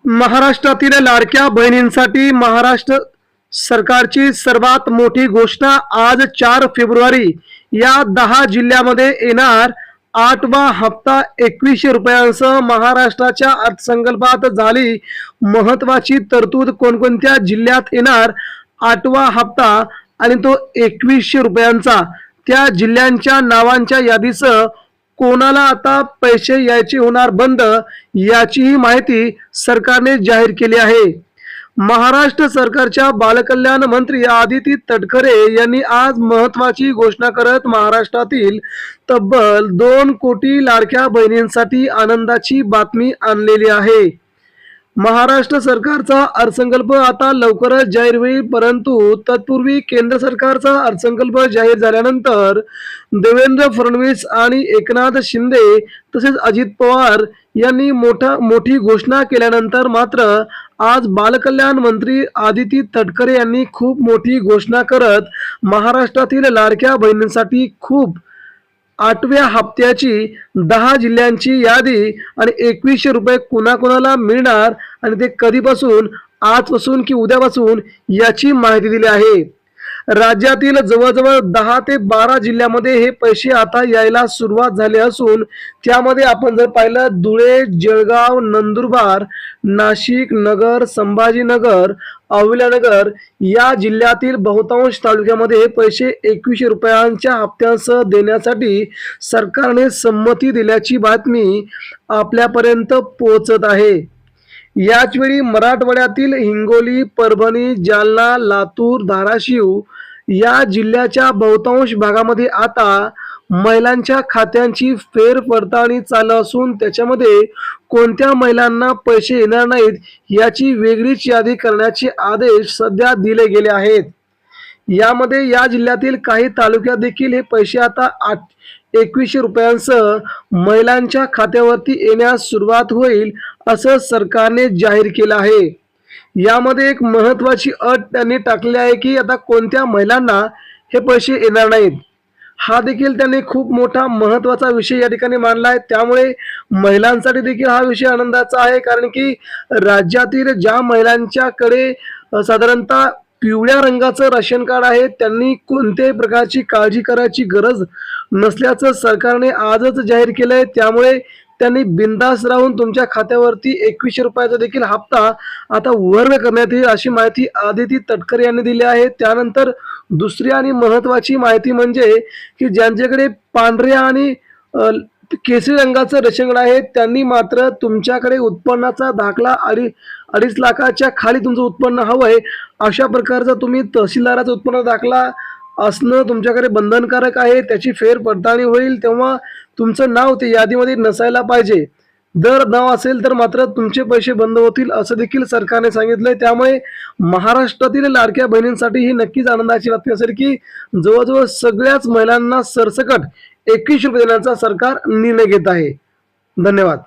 महाराष्ट्रातील लाडक्या बहिणींसाठी महाराष्ट्र सरकारची सर्वात मोठी घोषणा आज 4 फेब्रुवारी या 10 जिल्ह्यामध्ये येणार 8वा हप्ता 2100 रुपयांसह महाराष्ट्राच्या अर्थसंकल्पात झाली महत्वाची तरतूद। कोणकोणत्या जिल्ह्यात येणार 8वा हप्ता आणि तो 2100 रुपयांचा, त्या जिल्ह्यांच्या नावांच्या यादीसह कोणाला आता पैसे यायचे होणार बंद याचीही माहिती सरकारने जाहीर केली आहे। महाराष्ट्र सरकारच्या बालकल्याण मंत्री आदिती तटकरे यांनी आज महत्त्वाची घोषणा करत महाराष्ट्रातील तब्बल 2 कोटी लाडक्या बहिणींसाठी आनंदाची बातमी आणलेली आहे। महाराष्ट्र सरकारचा अर्थसंकल्प आता लवकरच जाहीर होईल, परंतु तत्पूर्वी केंद्र सरकारचा अर्थसंकल्प जाहीर झाल्यानंतर देवेंद्र फडणवीस आणि एकनाथ शिंदे तसेच अजित पवार यांनी मोठी घोषणा केल्यानंतर मात्र आज बालकल्याण मंत्री आदिती तटकरे यांनी खूप मोठी घोषणा करत महाराष्ट्रातील लाडक्या बहिणींसाठी 8व्या हप्त्याची 10 जिल्ह्यांची यादी आणि 2100 रुपये कुणाकुणाला मिळणार आणि ते कधीपासून, आजपासून की उद्यापासून याची माहिती दिली आहे। राज्यातील जवळजवळ 10 ते 12 जिल्ह्यामध्ये हे पैसे आता यायला सुरुवात झाली असून त्यामध्ये आपण जर पाहिलं धुळे, जळगाव, नंदुरबार, नाशिक, नगर, संभाजीनगर, अहिल्यानगर या जिल्ह्यातील बहुतांश तालुक्यामध्ये हे पैसे 2100 रुपयांच्या हप्त्यासह देण्यासाठी सरकारने संमती दिल्याची बातमी आपल्यापर्यंत पोहोचत आहे। याचवेळी मराठवाड्यातील हिंगोली, परभणी, जालना, लातूर, धाराशिव या जिल्ह्याच्या बहुतांश भागामध्ये आता महिलांच्या खात्यांची फेरपडताळणी चालू असून त्याच्यामध्ये कोणत्या महिलांना पैसे येणार नाहीत याची वेगळीच यादी करण्याचे आदेश सध्या दिले गेले आहेत। यामध्ये या जिल्ह्यातील काही तालुक्यात देखील हे पैसे आता 2100 रुपयांसह महिलांच्या खात्यावरती येण्यास सुरुवात होईल असं सरकारने जाहीर केलं आहे। यामध्ये एक महत्वाची अट त्यांनी टाकली आहे की आता कोणत्या महिलांना हे पैसे येणार नाहीत, हा देखील त्यांनी खूप मोठा महत्वाचा विषय या ठिकाणी मांडला आहे। त्यामुळे महिलांसाठी देखील हा विषय आनंदाचा आहे, कारण की राज्यातील ज्या महिलांच्याकडे साधारणतः पिवळ्या रंगाचं राशन कार्ड आहे त्यांनी कोणत्याही प्रकारची काळजी करायची गरज नसल्याचं सरकारने आजच जाहीर केलंय। त्यामुळे त्यांनी बिंदास राहून तुमच्या खात्यावरती 2100 रुपयाचा देखील हप्ता आता वर्ग करण्यात येईल अशी माहिती आदिती तटकरे यांनी दिली आहे। त्यानंतर दुसरी आणि महत्वाची माहिती म्हणजे की ज्यांच्याकडे पांढऱ्या आणि केसरी रंगाचं रेशन कार्ड आहे त्यांनी मात्र तुमच्याकडे उत्पन्नाचा दाखला 2.5 लाखाच्या खाली तुमचं उत्पन्न हवंय अशा प्रकारचा तुम्ही तहसीलदाराचा उत्पन्न दाखला असणं तुमच्याकडे बंधनकारक आहे। त्याची फेरपडताळणी होईल तेव्हा तुमचं नाव ते यादीमध्ये नसायला पाहिजे। जर नाव असेल तर मात्र तुमचे पैसे बंद होतील असं देखील सरकारने सांगितलंय। त्यामुळे महाराष्ट्रातील लाडक्या बहिणींसाठी ही नक्कीच आनंदाची बातमी असेल की जवळजवळ सगळ्याच महिलांना सरसकट 2100 रुपये देण्याचा सरकार निर्णय घेत आहे। धन्यवाद।